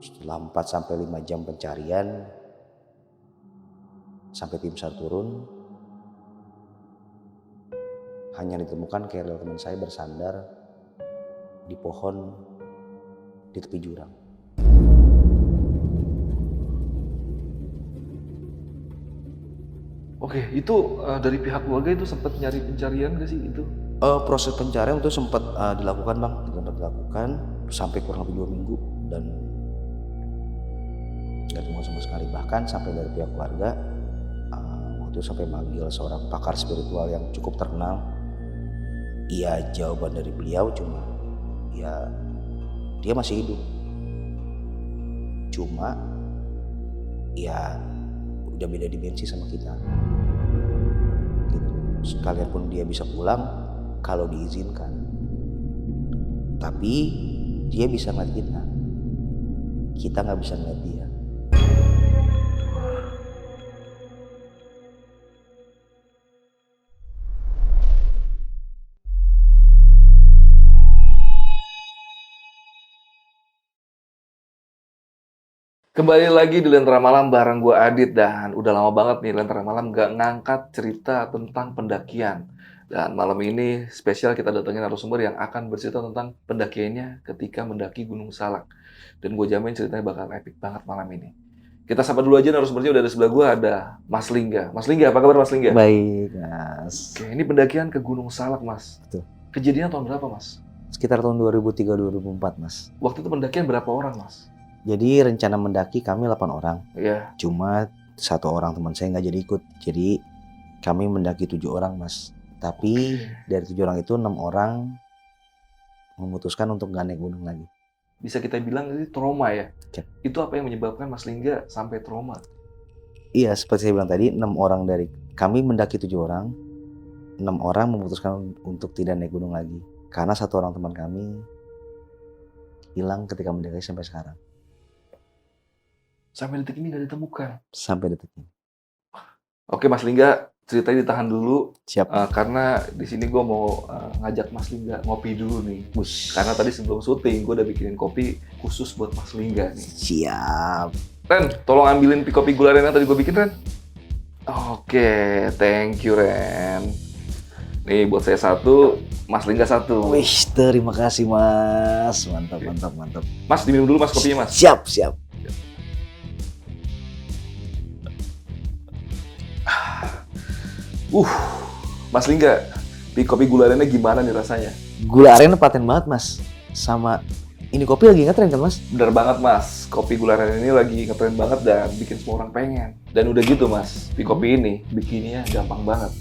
Setelah 4 sampai 5 jam pencarian sampai tim SAR turun, hanya ditemukan keril teman saya bersandar di pohon di tepi jurang. Oke, itu dari pihak keluarga itu sempat nyari pencarian gak sih itu? Proses pencarian itu sempat dilakukan bang, sempat dilakukan sampai kurang lebih 2 minggu dan nggak temukan sama sekali. Bahkan sampai dari pihak keluarga waktu itu sampai manggil seorang pakar spiritual yang cukup terkenal. Iya, jawaban dari beliau cuma ya dia masih hidup, cuma ya udah beda dimensi sama kita gitu. Sekalian pun dia bisa pulang kalau diizinkan, tapi dia bisa ngeliat kita nggak bisa ngeliat dia. Kembali lagi di Lentera Malam bareng gue Adit, dan udah lama banget nih Lentera Malam gak ngangkat cerita tentang pendakian. Dan malam ini spesial kita datengin narasumber yang akan bercerita tentang pendakiannya ketika mendaki Gunung Salak. Dan gue jamin ceritanya bakal epic banget malam ini. Kita sapa dulu aja narasumbernya, udah ada sebelah gue, ada Mas Lingga. Mas Lingga, apa kabar Mas Lingga? Baik mas. Oke, ini pendakian ke Gunung Salak Mas. Betul. Kejadian tahun berapa Mas? Sekitar tahun 2003-2004 mas. Waktu itu pendakian berapa orang Mas? Jadi rencana mendaki kami 8 orang. Iya. Cuma 1 orang teman saya nggak jadi ikut. Jadi kami mendaki 7 orang mas. Tapi dari 7 orang itu 6 orang memutuskan untuk nggak naik gunung lagi. Bisa kita bilang ini trauma ya? Ya. Itu apa yang menyebabkan Mas Lingga sampai trauma? Iya, seperti saya bilang tadi, 6 orang dari kami mendaki 7 orang, 6 orang memutuskan untuk tidak naik gunung lagi. Karena 1 orang teman kami hilang ketika mendaki sampai sekarang. Sampai detik ini nggak ditemukan. Sampai detik ini. Oke Mas Lingga, ceritanya ditahan dulu. Siap. Karena di sini gue mau ngajak Mas Lingga ngopi dulu nih. Bus. Karena tadi sebelum syuting gue udah bikinin kopi khusus buat Mas Lingga nih. Siap. Ren, tolong ambilin kopi gula aren yang tadi gue bikin Ren. Oke, thank you Ren. Nih buat saya 1, Mas Lingga 1. Wih, terima kasih mas. Mantap, mantap, mantap. Mas diminum dulu Mas kopinya Mas. Siap, siap. Mas Lingga, kopi gula arennya gimana nih rasanya? Gula aren paten banget mas. Sama ini kopi lagi ngetren kan mas? Bener banget Mas, kopi gula aren ini lagi ngetren banget dan bikin semua orang pengen. Dan udah gitu Mas, kopi ini bikinnya gampang banget.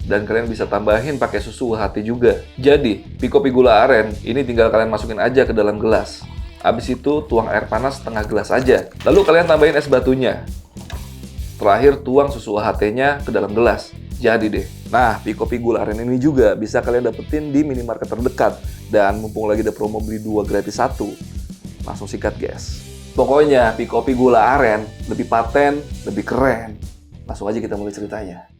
Dan kalian bisa tambahin pakai susu UHT juga. Jadi, kopi gula aren ini tinggal kalian masukin aja ke dalam gelas. Habis itu tuang air panas setengah gelas aja. Lalu kalian tambahin es batunya. Terakhir tuang susu UHT-nya ke dalam gelas. Jadi deh. Nah, kopi gula aren ini juga bisa kalian dapetin di minimarket terdekat. Dan mumpung lagi ada promo beli 2 gratis 1, langsung sikat guys. Pokoknya kopi gula aren lebih paten, lebih keren. Langsung aja kita mulai ceritanya.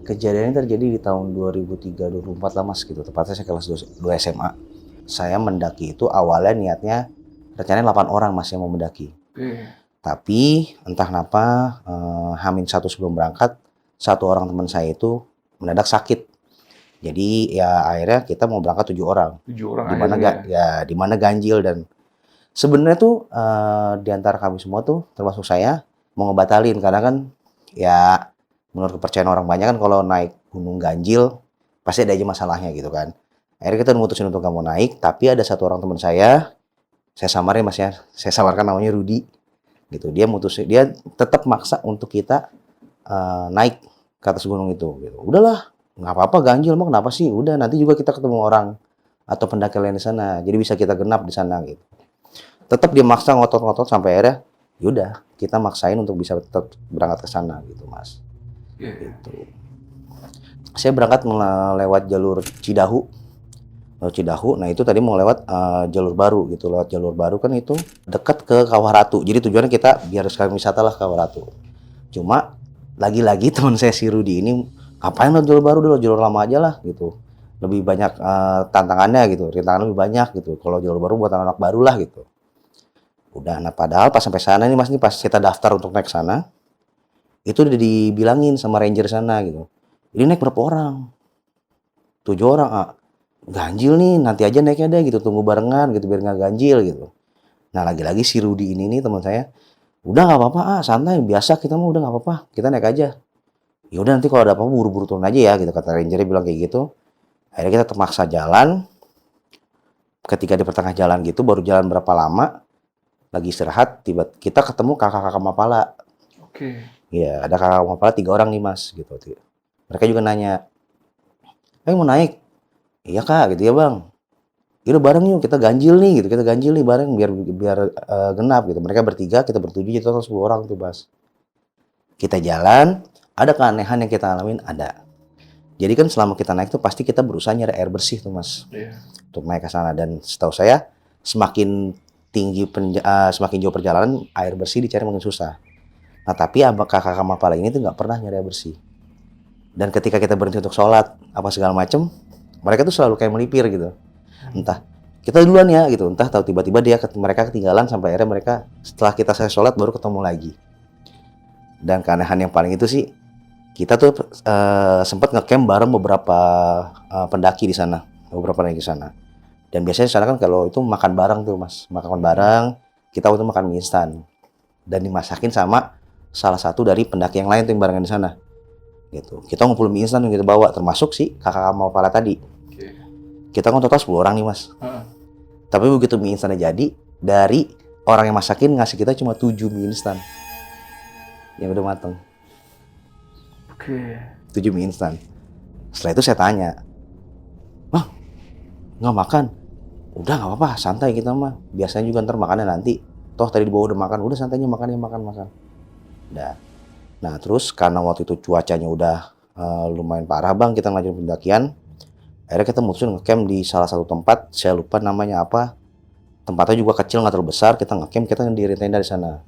Kejadiannya terjadi di tahun 2003-2004 lah mas gitu. Tepatnya saya kelas 2 SMA. Saya mendaki itu awalnya niatnya rencananya 8 orang mas yang mau mendaki. Tapi entah kenapa H-1 sebelum berangkat 1 orang teman saya itu mendadak sakit. Jadi ya akhirnya kita mau berangkat 7 orang. 7 orang Di mana ganjil. Dan sebenarnya tuh di antara kami semua tuh termasuk saya mau ngebatalin karena kan ya menurut kepercayaan orang banyak kan kalau naik gunung ganjil pasti ada aja masalahnya gitu kan. Akhirnya kita mutusin untuk gak mau naik, tapi ada 1 orang teman saya samarin mas ya, saya samarkan namanya Rudi gitu. Dia tetap maksa untuk kita naik ke atas gunung itu gitu. Udahlah, nggak apa-apa ganjil mau kenapa sih? Udah nanti juga kita ketemu orang atau pendaki lain di sana, jadi bisa kita genap di sana gitu. tetap dia maksa ngotot-ngotot sampai akhirnya yaudah kita maksain untuk bisa tetap berangkat ke sana gitu Mas. Gitu. Saya berangkat lewat jalur Cidahu. Nah itu tadi mau lewat jalur baru gitu. Lewat jalur baru kan itu dekat ke Kawah Ratu. Jadi tujuannya kita biar sekalian wisata lah ke Kawah Ratu. Cuma lagi-lagi teman saya si Rudi ini ngapain lo jalur baru dulu, jalur lama aja lah gitu. Lebih banyak tantangannya gitu, rintangan lebih banyak gitu. Kalau jalur baru buat anak-anak baru lah gitu. Udah, nah padahal pas sampai sana nih Mas, nih pas kita daftar untuk naik sana, itu udah dibilangin sama ranger sana gitu. Ini naik berapa orang? 7 orang, ah. Ganjil nih, nanti aja naiknya deh gitu, tunggu barengan gitu biar nggak ganjil gitu. Nah lagi-lagi si Rudi ini nih teman saya, udah nggak apa-apa santai, biasa kita mah udah nggak apa-apa, kita naik aja. Ya udah nanti kalau ada apa-apa buru-buru turun aja ya gitu, kata rangernya bilang kayak gitu. Akhirnya kita terpaksa jalan. Ketika di pertengah jalan gitu, baru jalan berapa lama, lagi istirahat, tiba kita ketemu kakak-kakak Mapala. Oke. Iya, ada kakak Mapala 3 orang nih Mas gitu. Mereka juga nanya, mau naik? Iya kak, gitu ya bang. Yaudah bareng yuk, kita ganjil nih gitu, kita ganjil nih bareng biar genap gitu. Mereka bertiga, kita bertujuh, jadi total 10 orang tuh Mas. Kita jalan, ada keanehan yang kita alamin, ada. Jadi kan selama kita naik tuh pasti kita berusaha nyari air bersih tuh Mas. Untuk naik ke sana, dan setahu saya semakin tinggi semakin jauh perjalanan air bersih dicari makin susah. Nah tapi kakak Mapala ini tuh nggak pernah nyari air bersih. Dan ketika kita berhenti untuk sholat apa segala macem, mereka tuh selalu kayak melipir gitu. Entah kita duluan ya gitu, entah tahu tiba-tiba mereka ketinggalan sampai akhirnya mereka setelah kita selesai sholat baru ketemu lagi. Dan keanehan yang paling itu sih, kita tuh sempat ngecamp bareng beberapa pendaki di sana, Dan biasanya di sana kan kalau itu makan bareng tuh Mas, makan bareng. Kita waktu itu makan mie instan dan dimasakin sama salah satu dari pendaki yang lain tuh yang barengan di sana. Gitu. Kita ngumpul mie instan yang kita bawa, termasuk si kakak Mapala tadi. Kita kan total 10 orang nih Mas. Tapi begitu mie instannya jadi, dari orang yang masakin ngasih kita cuma 7 mie instan yang udah mateng. 7 mie instan. Setelah itu saya tanya, "Bang, nggak makan?" "Udah nggak apa-apa, santai kita mah. Biasanya juga ntar makannya nanti. Toh tadi di bawah udah makan, udah santainya makan. Udah. Nah terus karena waktu itu cuacanya udah lumayan parah Bang, kita lanjut pendakian. Akhirnya kita mutusin ngecamp di salah satu tempat, saya lupa namanya apa. Tempatnya juga kecil, nggak terlalu besar. Kita ngecamp, kita ngedirin tenda di sana.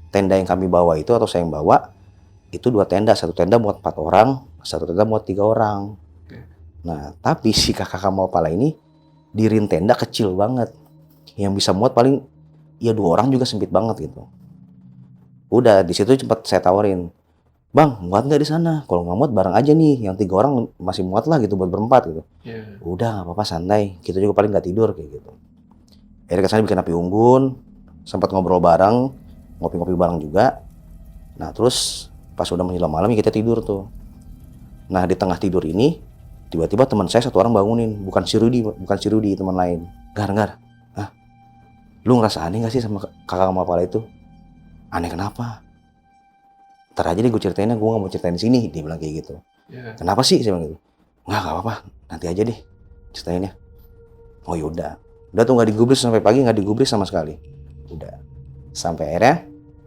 Tenda yang kami bawa itu, atau saya yang bawa, itu 2 tenda. Satu tenda muat 4 orang, satu tenda muat 3 orang. Nah tapi si kakak Mapala ini dirin tenda kecil banget, yang bisa muat paling ya 2 orang juga sempit banget gitu. Udah di situ sempat saya tawarin, "Bang, muat nggak di sana? Kalau nggak muat bareng aja nih, yang 3 orang masih muat lah gitu buat berempat gitu." Udah nggak apa-apa, santai, kita juga paling nggak tidur kayak gitu. Akhirnya kesana bikin api unggun, sempat ngobrol bareng, ngopi-ngopi bareng juga. Nah terus pas udah menjelang malam ya kita tidur tuh. Nah di tengah tidur ini tiba-tiba teman saya 1 orang bangunin, bukan si Rudi, teman lain. Gar, lu ngerasa aneh gak sih sama kakak Mapala itu? Aneh kenapa? Ntar aja deh gue ceritainnya, gue gak mau ceritain di sini, dia bilang kayak gitu. Kenapa sih? Saya bilang gitu. Nggak apa-apa, nanti aja deh ceritainnya. Oh yaudah, udah tuh nggak digubris sampai pagi, nggak digubris sama sekali. Udah, sampai akhirnya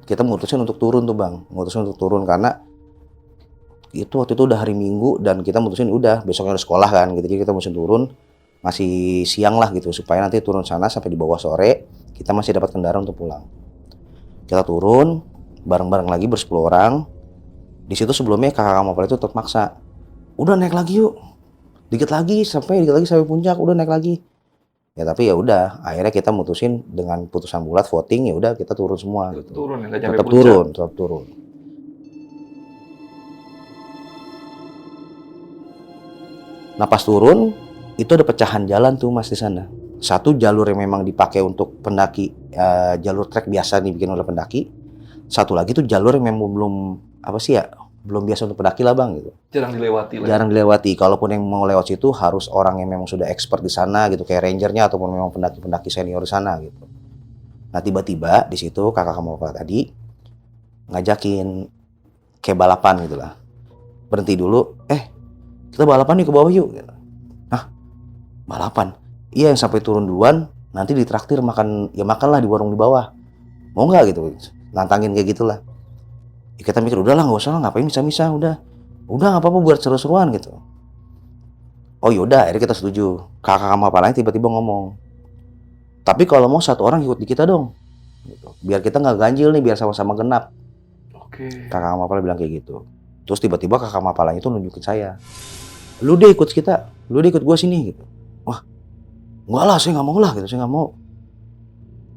kita mutusin untuk turun tuh Bang, karena itu waktu itu udah hari Minggu dan kita mutusin udah besoknya udah sekolah kan gitu, jadi kita mutusin turun masih siang lah gitu supaya nanti turun sana sampai di bawah sore kita masih dapat kendaraan untuk pulang. Kita turun bareng-bareng lagi ber-10 orang. Di situ sebelumnya kakak Mapala itu tetap maksa, udah naik lagi yuk, dikit lagi sampai puncak, udah naik lagi. Ya tapi ya udah, akhirnya kita mutusin dengan putusan bulat voting, ya udah kita turun semua gitu. Tetap turun. Nah pas turun itu ada pecahan jalan tuh Mas di sana. Satu jalur yang memang dipakai untuk pendaki, jalur trek biasa dibikin oleh pendaki. Satu lagi tuh jalur yang memang belum biasa untuk pendaki lah Bang gitu. Jarang dilewati. Kalaupun yang mau lewat situ harus orang yang memang sudah expert di sana gitu, kayak rangernya ataupun memang pendaki senior di sana gitu. Nah tiba-tiba di situ kakak Mapala tadi ngajakin kayak balapan gitu lah. Berhenti dulu, kita balapan nih ke bawah yuk. Hah? Balapan? Iya, yang sampai turun duluan nanti ditraktir makan, ya makanlah di warung di bawah, mau nggak gitu, nantangin kayak gitulah. Ya kita mikir udahlah nggak usah lah, ngapain misah-misah, udah nggak apa-apa buat seru-seruan gitu. Oh yaudah, akhirnya kita setuju. Kakak sama Pak lain tiba-tiba ngomong, tapi kalau mau satu orang ikut di kita dong, gitu. Biar kita nggak ganjil nih, biar sama-sama genap. Oke. Kakak sama Pak bilang kayak gitu. Terus tiba-tiba kakak sama Pak itu nunjukin saya, lu deh ikut kita, lu deh ikut gua sini gitu. Wah, enggak lah, saya nggak mau lah gitu, saya nggak mau.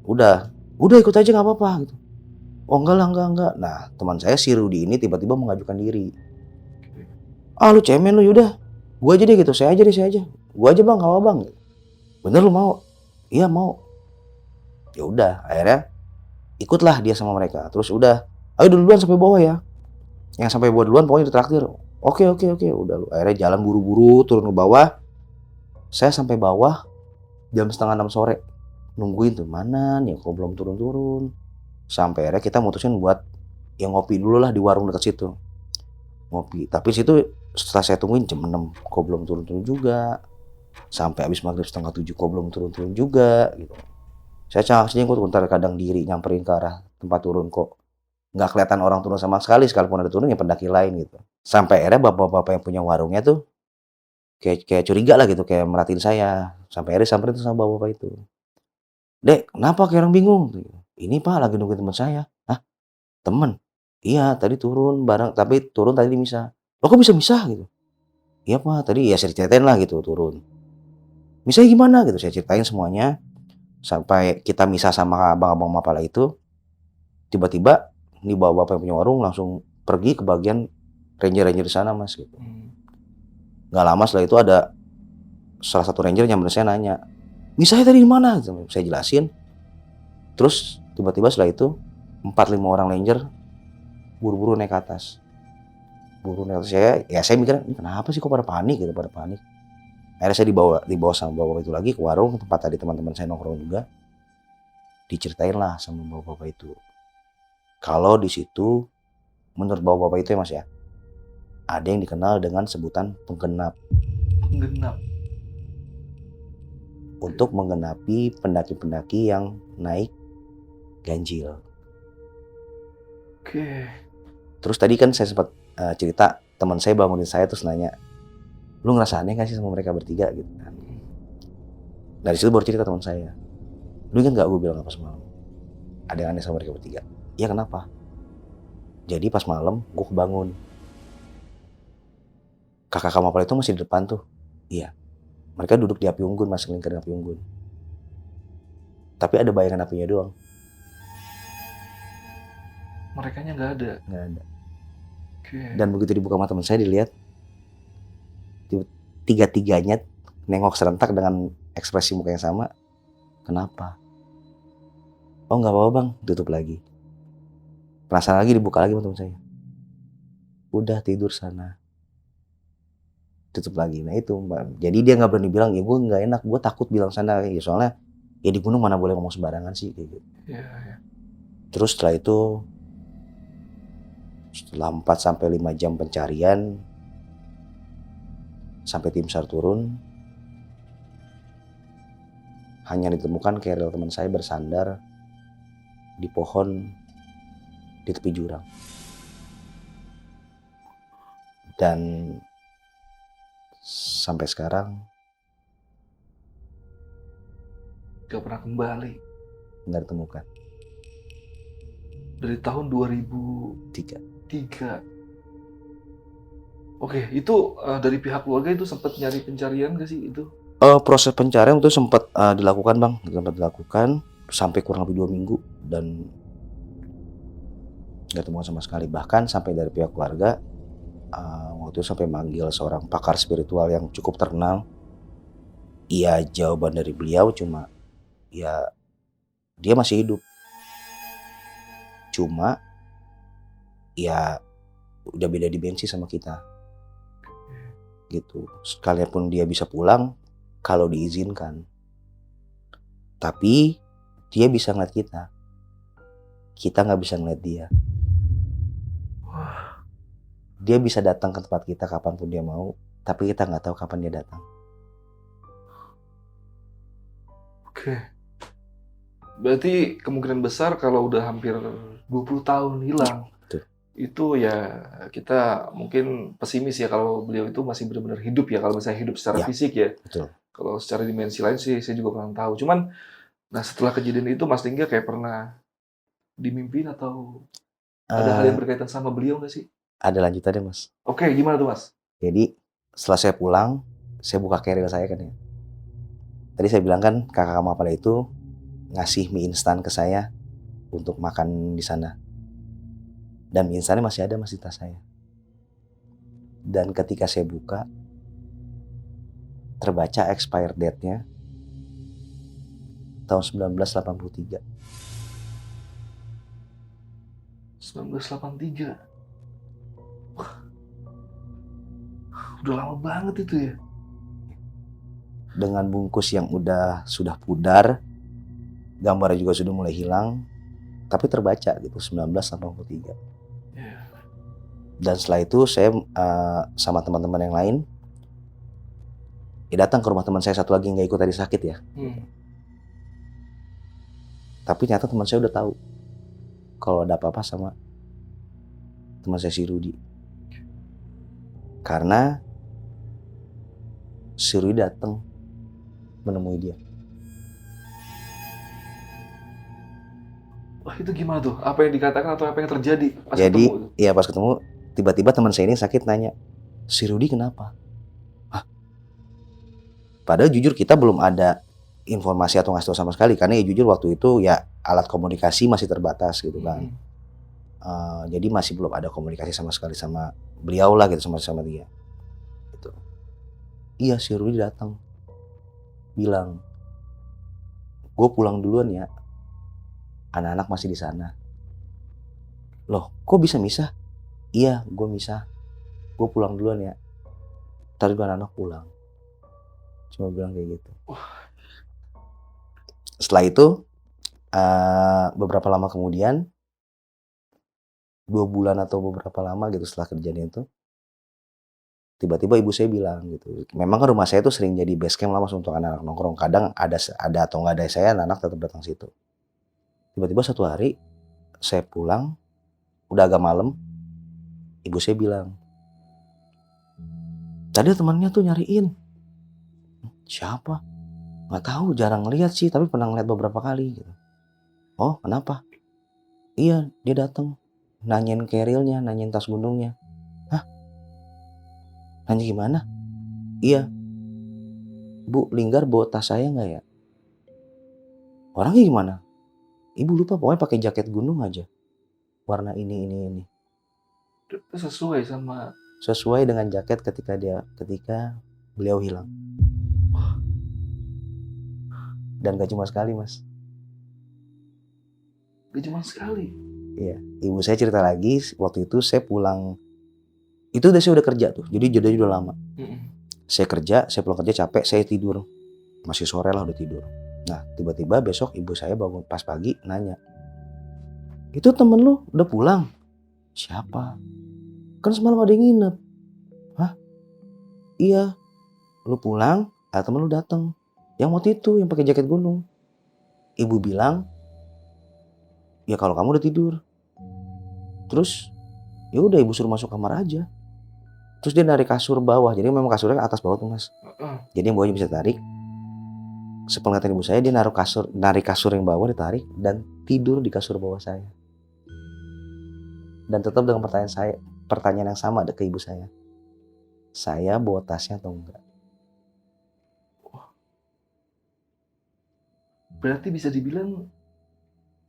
Udah ikut aja nggak apa-apa gitu. Oh enggak lah, enggak. Nah, teman saya si Rudi ini tiba-tiba mengajukan diri. Ah lu cemen lu, yaudah. Gua aja deh gitu, saya aja. Gua aja bang, nggak apa bang. Bener lu mau? Iya mau. Ya udah, akhirnya ikutlah dia sama mereka. Terus udah, ayo duluan sampai bawah ya. Yang sampai bawah duluan pokoknya ditraktir. Oke. Udah lu. Akhirnya jalan buru-buru turun ke bawah. Saya sampai bawah jam setengah 6 sore. Nungguin tuh, mana nih kok belum turun-turun. Sampai akhirnya kita mutusin buat yang ngopi dulu lah di warung dekat situ. Ngopi. Tapi situ setelah saya tungguin jam 6 kok belum turun-turun juga. Sampai habis maghrib setengah 7 kok belum turun-turun juga gitu. Saya cengak-cengok ntar kadang diri nyamperin ke arah tempat turun kok nggak kelihatan orang turun sama sekali, sekalipun ada turun ya pendaki lain gitu. Sampai akhirnya bapak-bapak yang punya warungnya tuh kayak curiga lah gitu, kayak merhatiin saya. Sampai akhirnya samperin tuh sama bapak-bapak itu. Dek, kenapa kayak orang bingung? Ini pak lagi nungguin teman saya. Hah? Temen? Iya, tadi turun bareng, tapi turun tadi misah. Lo kok bisa misah gitu? Iya pak, tadi ya saya ceritain lah gitu turun. Misahnya gimana gitu, saya ceritain semuanya. Sampai kita misah sama abang-abang Mapala itu, tiba-tiba nih bapak-bapak yang punya warung langsung pergi ke bagian ranger-ranger di sana mas gitu. Nggak lama setelah itu ada salah satu ranger yang saya nanya, misahnya tadi di mana? Gitu. Saya jelasin. Terus tiba-tiba setelah itu 4-5 orang ranger buru-buru naik ke atas. Buru naik ke atas saya mikir, ini kenapa sih kok pada panik gitu, pada panik. Akhirnya saya dibawa sama bapak itu lagi ke warung tempat tadi teman-teman saya nongkrong juga. Diceritain lah sama bapak-bapak itu. Kalau di situ menurut bapak-bapak itu ya mas ya, ada yang dikenal dengan sebutan penggenap. Penggenap. Untuk menggenapi pendaki-pendaki yang naik ganjil. Oke. Terus tadi kan saya sempat cerita teman saya bangunin saya terus nanya, lu ngerasa aneh gak sih sama mereka bertiga gitu kan. Dari situ baru cerita teman saya, lu ingat gak gue bilang apa semalam? Ada yang aneh sama mereka bertiga. Iya kenapa? Jadi pas malam gue kebangun. Kakak Mapal itu masih di depan tuh. Iya. Mereka duduk di api unggun, masih lingkaran api unggun. Tapi ada bayangan apinya doang. Merekanya nggak ada. Nggak ada. Oke. Dan begitu dibuka mata teman saya dilihat, tiga-tiganya nengok serentak dengan ekspresi muka yang sama. Kenapa? Oh nggak apa-apa bang, tutup lagi. Penasaran lagi dibuka lagi teman saya. Udah tidur sana. Tutup lagi. Nah itu mbak. Jadi dia nggak berani bilang, ya gue nggak enak, gue takut bilang sana. Ya soalnya ya di gunung mana boleh ngomong sembarangan sih kayak gitu. Iya. Terus setelah itu setelah 4-5 jam pencarian sampai tim SAR turun, hanya ditemukan keril teman saya bersandar di pohon di tepi jurang. Dan sampai sekarang Gak pernah kembali. nggak ditemukan. Dari tahun 2003. 3. Oke, itu dari pihak keluarga itu sempat nyari pencarian gak sih itu? Proses pencarian itu sempat dilakukan bang, sampai kurang lebih 2 minggu dan nggak temukan sama sekali. Bahkan sampai dari pihak keluarga waktu itu sampai manggil seorang pakar spiritual yang cukup terkenal. Iya jawaban dari beliau cuma ya dia masih hidup. Cuma ya udah beda dimensi sama kita. Gitu. Sekalipun dia bisa pulang kalau diizinkan. Tapi dia bisa ngeliat kita. Kita nggak bisa ngeliat dia. Dia bisa datang ke tempat kita kapanpun dia mau, tapi kita nggak tahu kapan dia datang. Oke. Berarti kemungkinan besar kalau udah hampir 20 tahun hilang, Betul. itu ya kita mungkin pesimis ya kalau beliau itu masih benar-benar hidup ya, kalau misalnya hidup secara Ya, fisik ya. betul. Kalau secara dimensi lain sih saya juga kurang tahu. Cuman, nah setelah kejadian itu Mas Lingga kayak pernah dimimpiin atau ada hal yang Eee, berkaitan sama beliau nggak sih? ada lanjutannya, Mas. Oke, gimana tuh Mas? Jadi setelah saya pulang, saya buka keril saya kan ya. Tadi saya bilang kan kakak Mapala itu ngasih mie instan ke saya untuk makan di sana. Dan mie instannya masih ada, Mas, di tas saya. Dan ketika saya buka, terbaca expire date-nya tahun 1983. 1983. Udah lama banget itu ya? Dengan bungkus yang sudah pudar, gambarnya juga sudah mulai hilang, tapi terbaca gitu 1983. Iya. Dan setelah itu saya sama teman-teman yang lain ya datang ke rumah teman saya satu lagi yang nggak ikut tadi sakit ya. Tapi ternyata teman saya udah tahu kalau ada apa-apa sama teman saya si Rudi. Karena si Rudi datang menemui dia. Wah itu gimana tuh? Apa yang dikatakan atau apa yang terjadi pas Jadi ketemu? ya pas ketemu tiba-tiba teman saya ini sakit nanya, si Rudi kenapa? Hah? Padahal jujur kita belum ada informasi atau ngasih tahu sama sekali karena ya jujur waktu itu ya alat komunikasi masih terbatas gitu kan. Jadi masih belum ada komunikasi sama sekali sama beliau lah gitu sama dia. Gitu. Iya si Rudi datang bilang, gue pulang duluan ya, anak-anak masih di sana. Loh kok bisa misah? Iya gue misah, gue pulang duluan ya, ntar juga anak-anak pulang. Cuma bilang kayak gitu. Setelah itu beberapa lama kemudian, 2 bulan atau beberapa lama gitu setelah kejadian itu, tiba-tiba ibu saya bilang gitu, memang kan rumah saya tuh sering jadi base camp lah Mas untuk anak-anak nongkrong. Kadang ada atau nggak ada saya, anak-anak tetap datang situ. Tiba-tiba satu hari saya pulang, udah agak malam, ibu saya bilang, tadi temannya tuh nyariin. Siapa? Nggak tahu, jarang lihat sih, tapi pernah ngeliat beberapa kali. Gitu. Oh kenapa? Iya dia datang, nanyain carrier-nya, nanyain tas gunungnya. Hah? Nanya gimana? Iya. Bu, Linggar bawa tas saya nggak ya? Orangnya gimana? Ibu lupa, pokoknya pakai jaket gunung aja. Warna ini. Itu sesuai sama Sesuai dengan jaket ketika beliau hilang. Dan gak cuma sekali Mas. gak cuma sekali. Iya, ibu saya cerita lagi waktu itu saya pulang. Itu saya udah kerja tuh, jadi jedanya udah lama. Saya pulang kerja capek, saya tidur. Masih sore lah udah tidur. Nah tiba-tiba besok ibu saya bangun pas pagi nanya, itu temen lu udah pulang? Siapa? Kan semalam ada yang nginep. Hah? Iya. Lu pulang, temen lu datang. Yang waktu itu yang pakai jaket gunung. Ibu bilang, ya kalau kamu udah tidur. Terus ya udah ibu suruh masuk kamar aja. Terus dia narik kasur bawah. Jadi memang kasurnya atas bawah tuh Mas. Jadi yang bawahnya bisa tarik. Sepenglihatan ibu saya dia narik kasur yang bawah ditarik dan tidur di kasur bawah saya. Dan tetap dengan pertanyaan yang sama ke ibu saya. Saya bawa tasnya atau enggak? Berarti bisa dibilang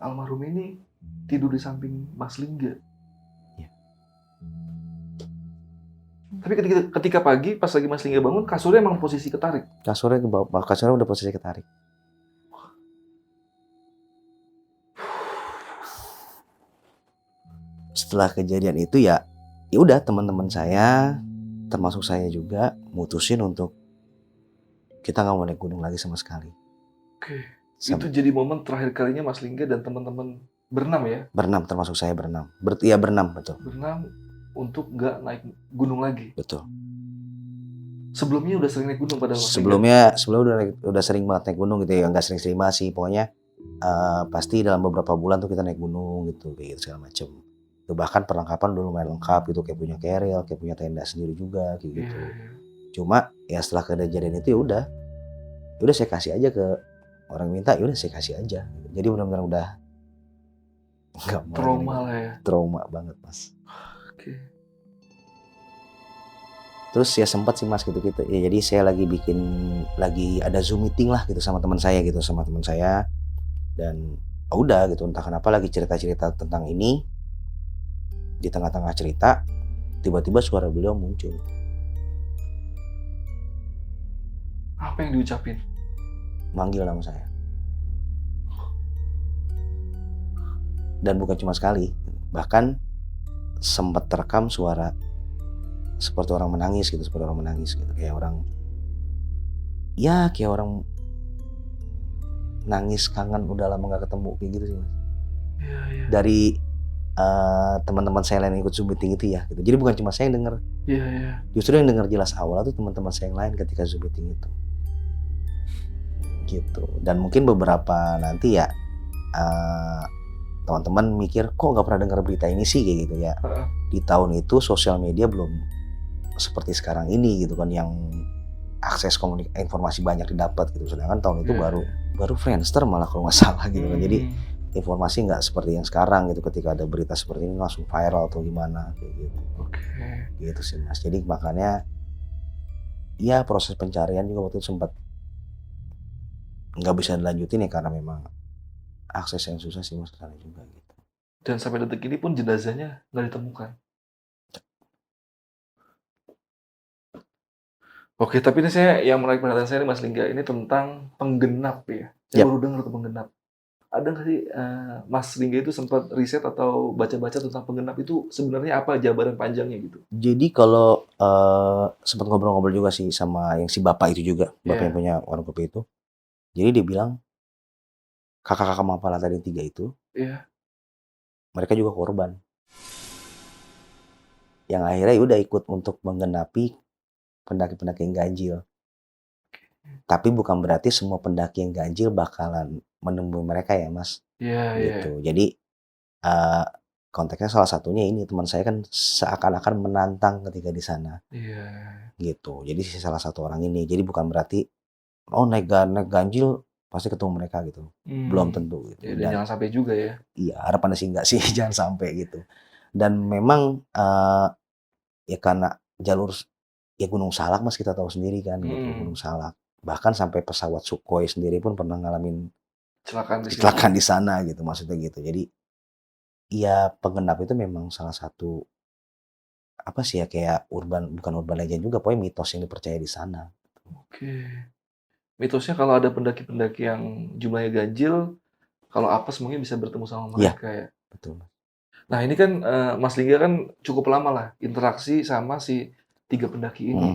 almarhum ini tidur di samping Mas Lingga. Ya. Tapi ketika pagi pas lagi Mas Lingga bangun, kasurnya emang posisi ketarik. Kasurnya ke bawah, kasurnya udah posisi ketarik. Setelah kejadian itu ya udah teman-teman saya termasuk saya juga mutusin untuk kita nggak mau naik gunung lagi sama sekali. Oke. Itu jadi momen terakhir kalinya Mas Lingga dan teman-teman berenam ya? Berenam, termasuk saya berenam. Berenam, betul. Berenam untuk nggak naik gunung lagi. Betul. Sebelumnya udah sering naik gunung pada Mas Lingga? Sebelumnya udah sering banget naik gunung gitu ya, nggak sering-sering banget sih. Pokoknya pasti dalam beberapa bulan tuh kita naik gunung gitu, kayak gitu segala macem. Itu bahkan perlengkapan udah lumayan lengkap gitu, kayak punya keril, kayak punya tenda sendiri juga, kayak Iya, gitu. iya. Cuma ya setelah kejadian itu ya udah saya kasih aja ke orang yang minta, ya udah saya kasih aja. Jadi benar-benar udah nggak mau lagi Trauma nego lah ya. trauma banget, Mas. Oke. Terus ya sempat sih Mas gitu-gitu, ya jadi saya lagi ada Zoom meeting lah gitu sama teman saya gitu, dan ya udah gitu entah kenapa lagi cerita-cerita tentang ini, di tengah-tengah cerita tiba-tiba suara beliau muncul. Apa yang diucapin? Manggil nama saya. Dan bukan cuma sekali, bahkan sempat terekam suara seperti orang menangis gitu, kayak orang nangis kangen udah lama nggak ketemu, kayak gitu sih Mas. Iya, iya. Dari teman-teman saya lain yang ikut Zoom meeting itu ya gitu. Jadi bukan cuma saya yang denger, Iya, iya. justru yang denger jelas awal tuh teman-teman saya yang lain ketika Zoom meeting itu, gitu. Dan mungkin beberapa nanti ya, eee, teman-teman mikir, "Kok nggak pernah dengar berita ini sih?" Kayak gitu ya. Heeh. Di tahun itu sosial media belum seperti sekarang ini gitu kan, yang akses informasi banyak didapat gitu. Sedangkan tahun itu Iya, baru iya. baru Friendster malah kalau nggak salah gitu kan. Jadi Mmm. informasi nggak seperti yang sekarang gitu, ketika ada berita seperti ini langsung viral atau gimana, kayak gitu. Oke. Gitu sih Mas. Jadi makanya, ya proses pencarian juga waktu itu sempat nggak bisa dilanjutin ya karena memang akses yang susah sih Mas ke sana juga gitu. Dan sampai detik ini pun jenazahnya nggak ditemukan? Oke, tapi ini yang menarik perhatian saya nih Mas Lingga, ini tentang penggenap ya. Saya Yap. baru dengar tuh penggenap. Ada nggak sih, Mas Lingga itu sempat riset atau baca-baca tentang penggenap itu sebenarnya apa jabaran panjangnya gitu? Jadi kalau, sempet ngobrol-ngobrol juga sih sama yang si bapak itu juga, bapak yang Iya, punya warung kopi itu. Jadi dia bilang, kakak-kakak Mapala tadi 3 itu, iya. mereka juga korban. Yang akhirnya ya udah ikut untuk menggenapi pendaki-pendaki yang ganjil. Tapi bukan berarti semua pendaki yang ganjil bakalan menemui mereka ya Mas, Iya, iya. gitu. Jadi, eee, konteksnya salah satunya ini, teman saya kan seakan-akan menantang ketika di sana, Iya. gitu. Jadi si salah satu orang ini, jadi bukan berarti, oh naik ganjil pasti ketemu mereka gitu, belum Mmm. tentu gitu. Ya dan Dan jangan sampai juga ya. iya harapannya sih enggak sih jangan sampai gitu. Dan memang, ya karena jalur ya Gunung Salak Mas kita tahu sendiri kan gitu, Gunung Mhm. Salak. Bahkan sampai pesawat Sukhoi sendiri pun pernah ngalamin Kecelakaan di situ kecelakaan ya. di sana gitu, maksudnya gitu. Jadi, ya penggenap itu memang salah satu, apa sih ya, kayak bukan urban legend juga, pokoknya mitos yang dipercaya di sana. Oke. Mitosnya kalau ada pendaki-pendaki yang jumlahnya ganjil, kalau apes mungkin bisa bertemu sama Iya, mereka ya. betul. Nah ini kan, Mas Lingga kan cukup lama lah interaksi sama si 3 pendaki Mhm. ini.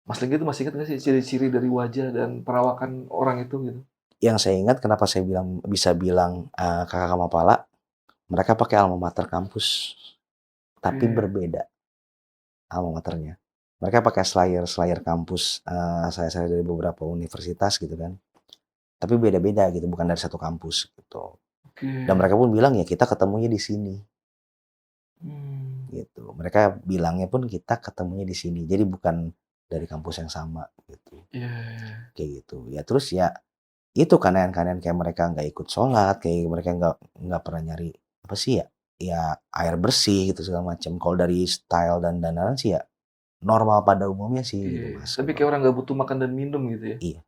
Mas Lingga itu masih ingat nggak sih ciri-ciri dari wajah dan perawakan orang itu gitu? Yang saya ingat kenapa saya bisa bilang, kakak Mapala, mereka pakai alma mater kampus, tapi Oke. berbeda alma maternya. Mereka pakai slayer kampus, slayer dari beberapa universitas gitu kan, tapi beda-beda gitu, bukan dari satu kampus gitu. Oke. Dan mereka pun bilang, "Ya kita ketemunya di sini," Mmm. gitu. Mereka bilangnya pun kita ketemunya di sini, jadi bukan dari kampus yang sama gitu, Iya, iya. kayak gitu. Ya terus ya itu keanehan-keanehan kayak mereka nggak ikut sholat, kayak mereka nggak pernah nyari, apa sih ya, ya air bersih gitu segala macam. Kalau dari style dan dandanan sih ya normal pada umumnya sih gitu Iya, Mas, tapi gitu. kayak orang nggak butuh makan dan minum gitu ya. Iya.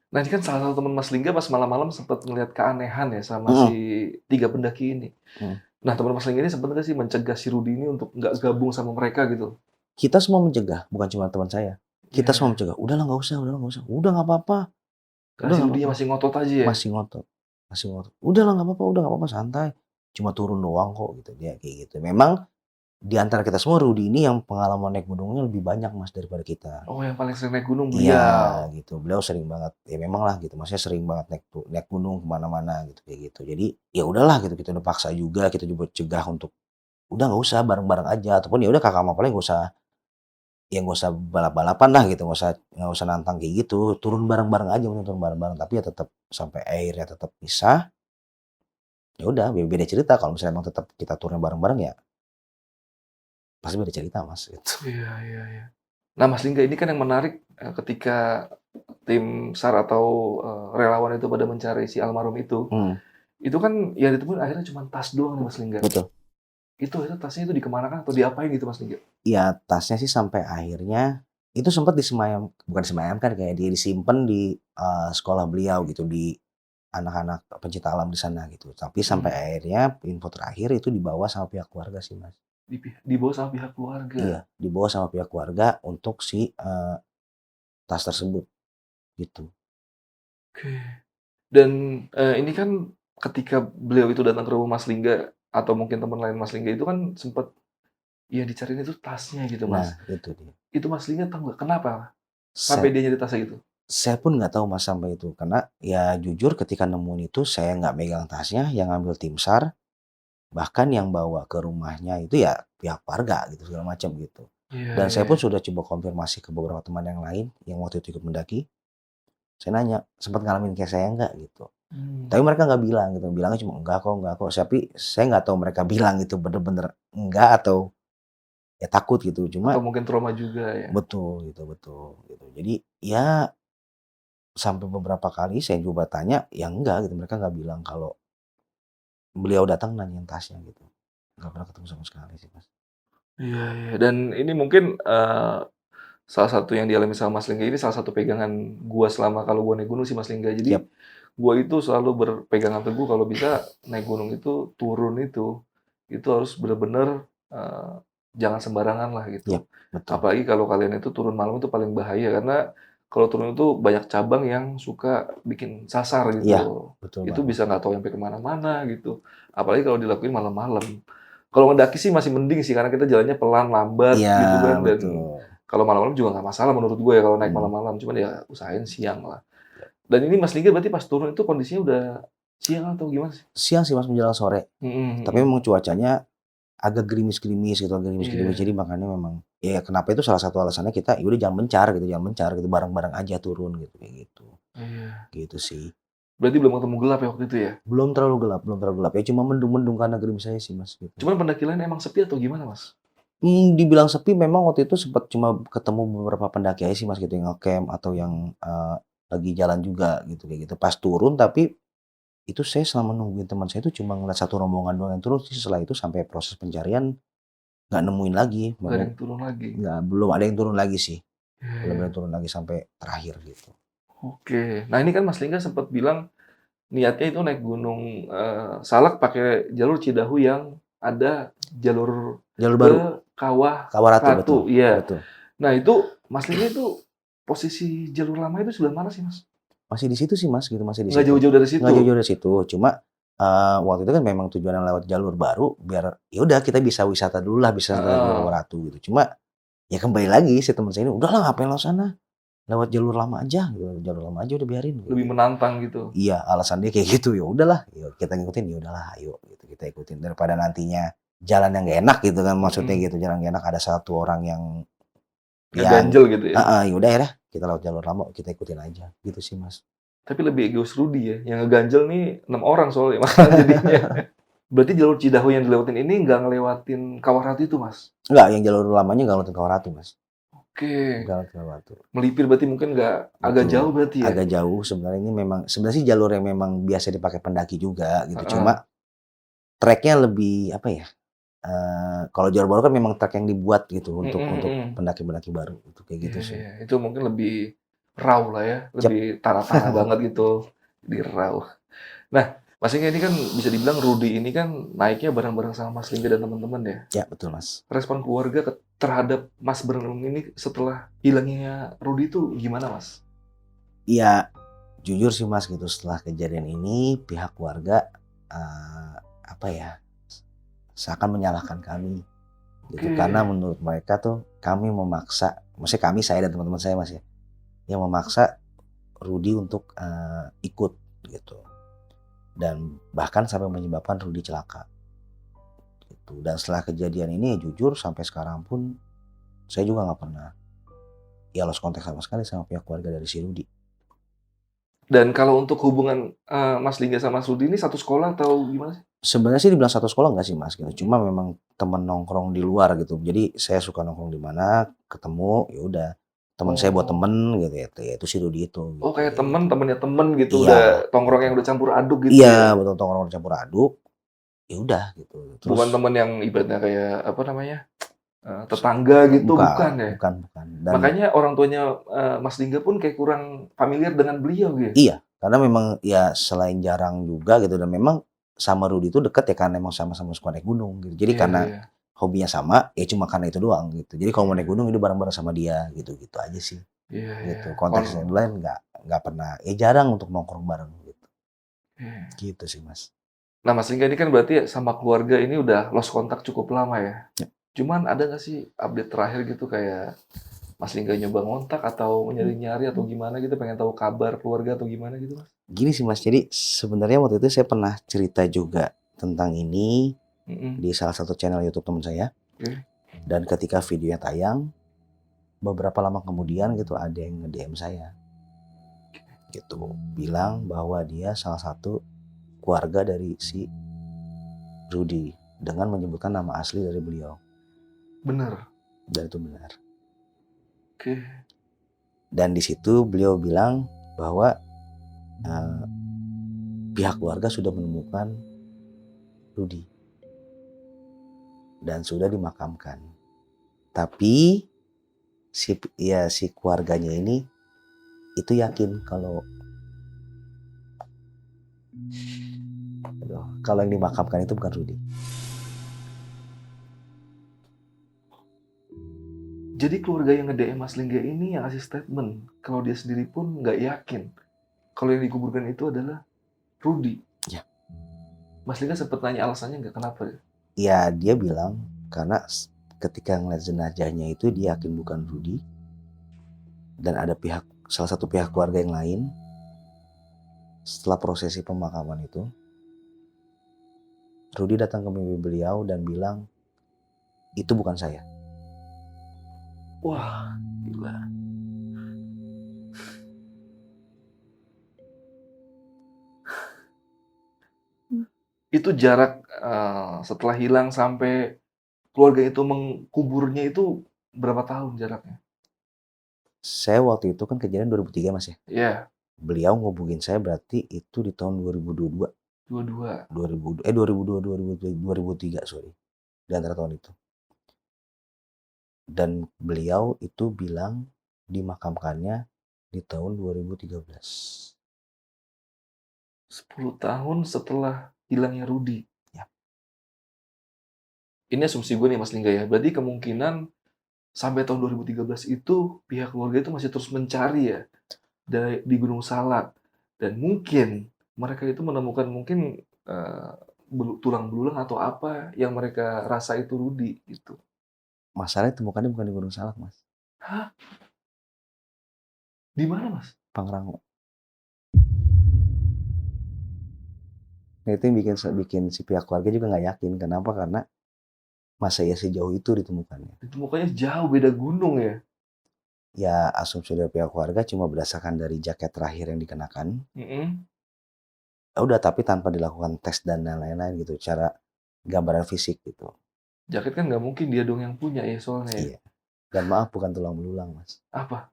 Nah ini kan salah satu teman Mas Lingga pas malam-malam sempet ngelihat keanehan ya sama si Mhm, 3 pendaki ini. mhm. Nah teman Mas Lingga ini sempet nggak sih mencegah si Rudy ini untuk nggak gabung sama mereka gitu? Kita semua mencegah, bukan cuma teman saya. Kita semua Iya. mencegah, "Udahlah nggak usah, udah nggak apa-apa, Karena udah si nggak Rudy-nya apa-apa." masih ngotot aja ya? Masih ngotot masih ngotot, "Udahlah nggak apa-apa, santai, cuma turun doang kok," gitu, dia kayak gitu. Memang di antara kita semua Rudy ini yang pengalaman naik gunungnya lebih banyak Mas daripada kita. Oh yang paling sering naik gunung Iya beliau? gitu, beliau sering banget, ya memang lah gitu, maksudnya sering banget naik gunung ke mana-mana gitu, kayak gitu. Jadi, ya udahlah gitu, kita udah paksa juga, kita juga cegah untuk, "Udah nggak usah, bareng-bareng aja," ataupun, "Ya udah kakak sama paling nggak usah ya nggak usah balap-balapan lah gitu, nggak usah nantang kayak gitu, turun bareng-bareng aja, turun bareng-bareng, tapi ya tetap sampai akhirnya tetap pisah. Ya udah beda cerita kalau misalnya emang tetap kita turun bareng-bareng ya pasti beda cerita Mas, gitu. Iya, iya, iya. Nah, Mas Lingga, ini kan yang menarik, ketika tim SAR atau, relawan itu pada mencari si almarhum Hmm, itu kan yang ditemuin akhirnya cuma tas doang nih, Mas Lingga. betul. Itu akhirnya tasnya itu dikemanakan atau diapain gitu, Mas Lingga? Iya, tasnya sih sampai akhirnya itu sempat bukan disemayamkan, kayak dia disimpan di, sekolah beliau gitu, di anak-anak pencinta alam di sana gitu. Tapi sampai Mhm, akhirnya info terakhir itu dibawa sama pihak keluarga sih, Mas. dibawa sama pihak keluarga. Iya, dibawa sama pihak keluarga untuk si, tas tersebut, gitu. Oke. Dan, ini kan ketika beliau itu datang ke rumah Mas Lingga atau mungkin teman lain Mas Lingga itu kan sempet yang dicariin itu tasnya gitu, Nah, Mas. itu dia. Itu Mas Lingga tahu nggak kenapa sampai Saya dia nyari tasnya itu? saya pun nggak tahu Mas sampai itu, karena ya jujur ketika nemuin itu saya nggak megang tasnya, yang ngambil tim SAR, bahkan yang bawa ke rumahnya itu ya pihak warga gitu, segala macam gitu. Iya, Dan iya, saya pun iya. sudah coba konfirmasi ke beberapa teman yang lain yang waktu itu ikut mendaki, saya nanya, "Sempat ngalamin kayak saya nggak?" Gitu. Mmm, Tapi mereka nggak bilang gitu, bilangnya cuma, enggak kok." Tapi saya nggak tahu mereka bilang itu bener-bener enggak atau ya takut gitu, atau cuma mungkin trauma juga ya? betul gitu. Jadi ya sampai beberapa kali saya coba tanya, ya enggak gitu, mereka nggak bilang kalau beliau datang nanyain tasnya gitu. Nggak pernah ketemu sama sekali sih, Mas. Iya, iya. Dan ini mungkin, salah satu yang dialami sama Mas Lingga ini salah satu pegangan gua selama kalau gua naik gunung sih, Mas Lingga. Jadi, Siap, gua itu selalu berpegangan teguh kalau bisa naik gunung itu harus bener-bener, jangan sembarangan lah iya, gitu. betul. Apalagi kalau kalian itu turun malam itu paling bahaya, karena kalau turun itu banyak cabang yang suka bikin sasar Iya, gitu. betul Itu banget. bisa nggak tahu nyampe ke mana-mana gitu. Apalagi kalau dilakuin malam-malam. Kalau ngedaki sih masih mending sih, karena kita jalannya pelan, lambat Iya, gitu kan, dan betul. kalau malam-malam juga nggak masalah menurut gue ya kalau naik Mhm, malam-malam, cuman ya usahain siang lah. iya. Dan ini Mas Liga berarti pas turun itu kondisinya udah siang atau gimana sih? Siang sih, Mas, menjelang sore, Mhm, tapi mhm. memang cuacanya agak gerimis-gerimis gitu, agak gerimis-gerimis, Iya, jadi makanya memang ya kenapa itu salah satu alasannya kita, ya udah jangan mencar gitu, bareng-bareng aja turun gitu, kayak gitu. iya. Gitu sih. Berarti belum ketemu gelap ya waktu itu ya? Belum terlalu gelap, ya cuma mendung-mendung karena gerimis aja sih, Mas, gitu. Cuman pendaki lain emang sepi atau gimana, Mas? Dibilang sepi memang waktu itu sempat cuma ketemu beberapa pendaki aja sih, Mas, gitu, yang nge-camp atau yang, lagi jalan juga gitu, kayak gitu. Pas turun tapi itu saya selama nungguin teman saya itu cuma ngeliat satu rombongan doang yang turun sih, setelah itu sampai proses pencarian nggak nemuin lagi, Nggak ada yang turun lagi? belum ada yang turun lagi sih, Iya, belum ada iya. yang turun lagi sampai terakhir gitu. Oke. Nah ini kan Mas Lingga sempat bilang niatnya itu naik gunung, Salak pakai jalur Cidahu yang ada jalur Jalur baru, ke Kawah Kawaratu, betul Ratu, iya. betul. Nah itu Mas Lingga itu posisi jalur lama itu sebelah mana sih, Mas? Masih di situ sih, Mas, gitu, masih di Nggak situ. jauh-jauh dari Nggak situ? jauh-jauh dari situ, cuma, waktu itu kan memang tujuannya lewat jalur baru biar ya udah kita bisa wisata dulu lah, bisa wisata dulu ke Heeh, Kawaratu gitu. Cuma ya kembali lagi si teman saya ini, "Udahlah ngapain lewat sana, lewat jalur lama aja," gitu, "jalur lama aja udah biarin," kayak lebih gitu. menantang gitu. Iya, alasan dia kayak gitu, ya udahlah, ya kita ngikutin, ya udahlah ayo gitu, kita ikutin daripada nantinya jalan yang nggak enak gitu kan, maksudnya Mhm, gitu, jalan nggak enak ada satu orang yang ngeganjel gitu ya? heeh, ya udah akhirnya kita lewat jalur lama, kita ikutin aja, gitu sih, Mas. Tapi lebih egois Rudy ya, yang ngeganjel nih 6 orang soalnya malahan jadinya. Berarti jalur Cidahu yang dilewatin ini nggak ngelewatin Kawah Ratu itu, Mas? Enggak, yang jalur lamanya nggak lewatin Kawaratu, Mas, Oke, nggak lewatin Kawaratu. melipir berarti mungkin nggak agak jauh Betul, berarti ya? agak jauh sebenarnya, ini memang sebenarnya sih jalur yang memang biasa dipakai pendaki juga gitu, Heeh, cuma trek-nya lebih apa ya, kalau jalur baru kan memang trek yang dibuat gitu mhm, untuk mhm. pendaki-pendaki baru gitu, kayak Iya, gitu sih. iya, itu mungkin lebih raw lah ya, Yap, lebih tara-tara banget gitu, di raw. Nah, Mas Lingga ini kan bisa dibilang Rudy ini kan naiknya bareng-bareng sama Mas Lingga dan teman-teman ya. ya betul, Mas. Respon keluarga terhadap Mas berenang ini setelah hilangnya Rudy itu gimana, Mas? Iya, jujur sih, Mas, gitu setelah kejadian ini pihak keluarga, apa ya, seakan menyalahkan kami gitu, Oke, karena menurut mereka tuh kami memaksa, maksudnya kami, saya dan teman-teman saya, Mas, ya, yang memaksa Rudy untuk, ikut gitu, dan bahkan sampai menyebabkan Rudy celaka gitu. Dan setelah kejadian ini jujur sampai sekarang pun Saya juga nggak pernah ya lost contact sama sekali sama pihak keluarga dari si Rudy. Dan kalau untuk hubungan, Mas Lingga sama Mas Rudi ini satu sekolah atau gimana sih? Sebenarnya sih dibilang satu sekolah nggak sih Mas gitu, cuma memang temen nongkrong di luar gitu. Jadi saya suka nongkrong di mana, ketemu, ya udah teman saya buat Oh. temen gitu ya itu si Rudy itu Oh, gitu, kayak kayak temen, gitu. temennya temen gitu, udah Iya, tongkrong gitu. yang udah campur aduk gitu ya? Iya, betul nongkrong campur aduk, ya udah gitu. Bukan Terus temen yang ibaratnya kayak, apa namanya, tetangga gitu, bukan ya? bukan dan Makanya orang tuanya, Mas Lingga pun kayak kurang familiar dengan beliau ya? iya, karena memang ya selain jarang juga gitu dan memang sama Rudy itu deket ya karena emang sama-sama suka naik gunung gitu. Jadi Iya karena iya, hobinya sama, ya cuma karena itu doang gitu. Jadi kalau mau naik iya, gunung itu bareng-bareng sama dia gitu-gitu aja sih. iya iya. Gitu. Konteks yang lain nggak pernah, ya jarang untuk nongkrong bareng gitu. Iya. Gitu sih, Mas. Nah, Mas Lingga ini kan berarti sama keluarga ini udah lost kontak cukup lama ya? Ya. Cuman ada nggak sih update terakhir gitu kayak Mas Lingga nyoba ngontak atau nyari-nyari atau gimana gitu, pengen tahu kabar keluarga atau gimana gitu, Mas? Gini sih, Mas, jadi sebenarnya waktu itu saya pernah cerita juga tentang ini Mhm, di salah satu channel YouTube teman saya oke. dan ketika videonya tayang, beberapa lama kemudian gitu ada yang nge-DM saya gitu, bilang bahwa dia salah satu keluarga dari si Rudy dengan menyebutkan nama asli dari beliau Bener? dan itu benar. Oke. Dan di situ beliau bilang bahwa eh, pihak keluarga sudah menemukan Rudy dan sudah dimakamkan. Tapi si keluarganya ini itu yakin kalau yang dimakamkan itu bukan Rudy. Jadi keluarga yang nge-DM Mas Lingga ini yang ngasih statement kalau dia sendiri pun nggak yakin kalau yang dikuburkan itu adalah Rudy. Ya, Mas Lingga sempet nanya alasannya nggak kenapa ya? ya dia bilang karena ketika ngeliat jenazahnya itu dia yakin bukan Rudy dan ada salah satu pihak keluarga yang lain setelah prosesi pemakaman itu Rudy datang ke mimpi beliau dan bilang itu bukan saya. Wah, gila. Itu jarak, setelah hilang sampai keluarga itu mengkuburnya itu berapa tahun jaraknya? Saya waktu itu kan kejadian 2003 Mas ya. Iya, Beliau ngubungin saya berarti itu di tahun 2022. 22. 2002, 2003 sorry. Di antara tahun itu. Dan beliau itu bilang dimakamkannya di tahun 2013. 10 tahun setelah hilangnya Rudy. Ya, Ini asumsi gue nih Mas Lingga ya, berarti kemungkinan sampai tahun 2013 itu pihak keluarga itu masih terus mencari ya, di Gunung Salak. Dan mungkin mereka itu menemukan mungkin, tulang belulang atau apa yang mereka rasa itu Rudy, gitu. masalahnya temukannya bukan di Gunung Salak, Mas. Hah? Di mana, Mas? Pangrango. Nah, itu yang bikin si pihak keluarga juga nggak yakin. Kenapa? Karena masa ya sejauh itu ditemukannya. Ditemukannya jauh beda gunung ya? Ya asumsi dari pihak keluarga cuma berdasarkan dari jaket terakhir yang dikenakan. Mhm. Ya udah tapi tanpa dilakukan tes dan lain-lain gitu. Cara gambaran fisik gitu. Jaket kan nggak mungkin dia dong yang punya ya soalnya ya? Iya. Dan maaf bukan tulang belulang, Mas. Apa?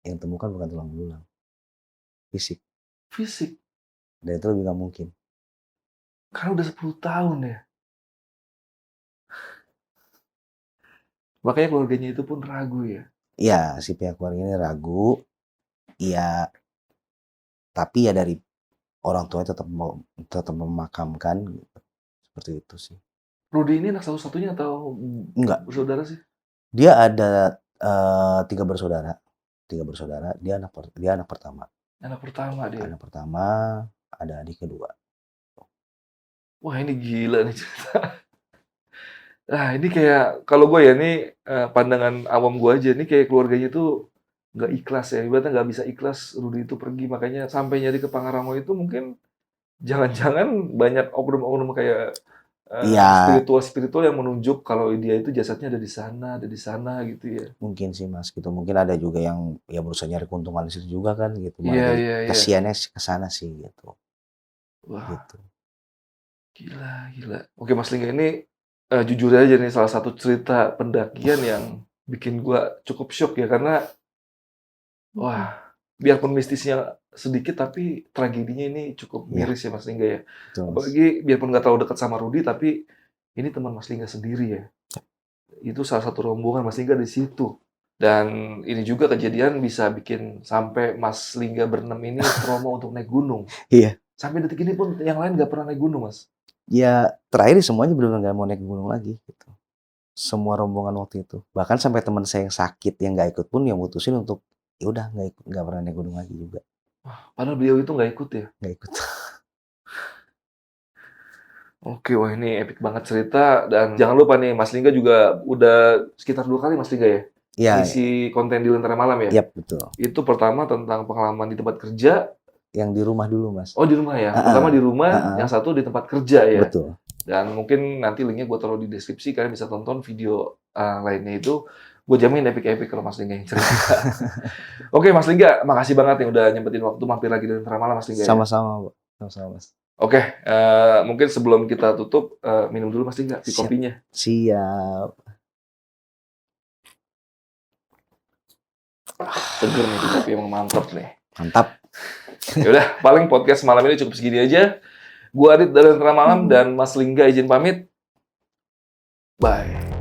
Yang temukan bukan tulang belulang, fisik. Fisik. Dan itu lebih nggak mungkin. Karena udah 10 tahun ya? Makanya keluarganya itu pun ragu ya? Iya, si pihak keluarga ini ragu. Iya, tapi ya dari orang tuanya tetap memakamkan gitu. Seperti itu sih. Rudy ini anak satu-satunya atau Enggak, bersaudara sih? dia ada 3 bersaudara. 3 bersaudara, dia anak pertama. Anak pertama dia. Anak pertama, ada adik kedua. Wah ini gila nih cerita. Nah ini kayak kalau gue ya ini pandangan awam gue aja nih kayak keluarganya tuh nggak ikhlas ya. Ibaratnya nggak bisa ikhlas Rudy itu pergi makanya sampai nyari ke Pangrango itu mungkin jangan-jangan banyak oknum-oknum kayak Iya, spiritual yang menunjuk kalau dia itu jasadnya ada di sana gitu ya. mungkin sih Mas gitu. Mungkin ada juga yang ya berusaha nyari keuntungan di situ juga kan gitu. Malah Iya, jadi iya, iya. kasihannya ke sana sih gitu. Wah, Gitu. gila, gila. Oke, Mas Lingga ini jujur aja nih salah satu cerita pendakian yang bikin gua cukup syok ya karena wah, biarpun mistisnya sedikit tapi tragedinya ini cukup Iya, miris ya Mas Lingga ya. betul Mas. Apalagi biarpun nggak terlalu dekat sama Rudi tapi ini teman Mas Lingga sendiri ya. Itu salah satu rombongan Mas Lingga di situ. Dan ini juga kejadian bisa bikin sampai Mas Lingga berenam ini trauma untuk naik gunung. Iya. Sampai detik ini pun yang lain nggak pernah naik gunung, Mas. Ya terakhir semuanya benar-benar nggak mau naik gunung lagi gitu. Semua rombongan waktu itu. Bahkan sampai teman saya yang sakit yang nggak ikut pun yang mutusin untuk ya udah nggak pernah naik gunung lagi juga. Padahal beliau itu nggak ikut ya. Nggak ikut. Oke, wah ini epic banget cerita dan jangan lupa nih Mas Lingga juga udah sekitar 2 kali Mas Lingga ya Iya, ngisi konten di Lentera Malam ya. iya betul. Itu pertama tentang pengalaman di tempat kerja. Yang di rumah dulu Mas. Oh di rumah ya. Heeh, Pertama di rumah, heeh, yang satu di tempat kerja ya. betul. Dan mungkin nanti linknya gue taruh di deskripsi, kalian bisa tonton video lainnya itu. Gue jamin epic-epic kalau Mas Lingga yang cerita. Oke Mas Lingga, makasih banget yang udah nyempetin waktu mampir lagi di Lentera Malam Mas Lingga ya. Sama-sama, Pak. Sama-sama Mas. Oke, mungkin sebelum kita tutup, minum dulu Mas Lingga, di Siap. kopinya. Siap. Seger nih, di kopi emang mantep nih. Mantap. Ya udah, paling podcast malam ini cukup segini aja. Gua Adit dari Lentera Malam dan Mas Lingga izin pamit. Bye.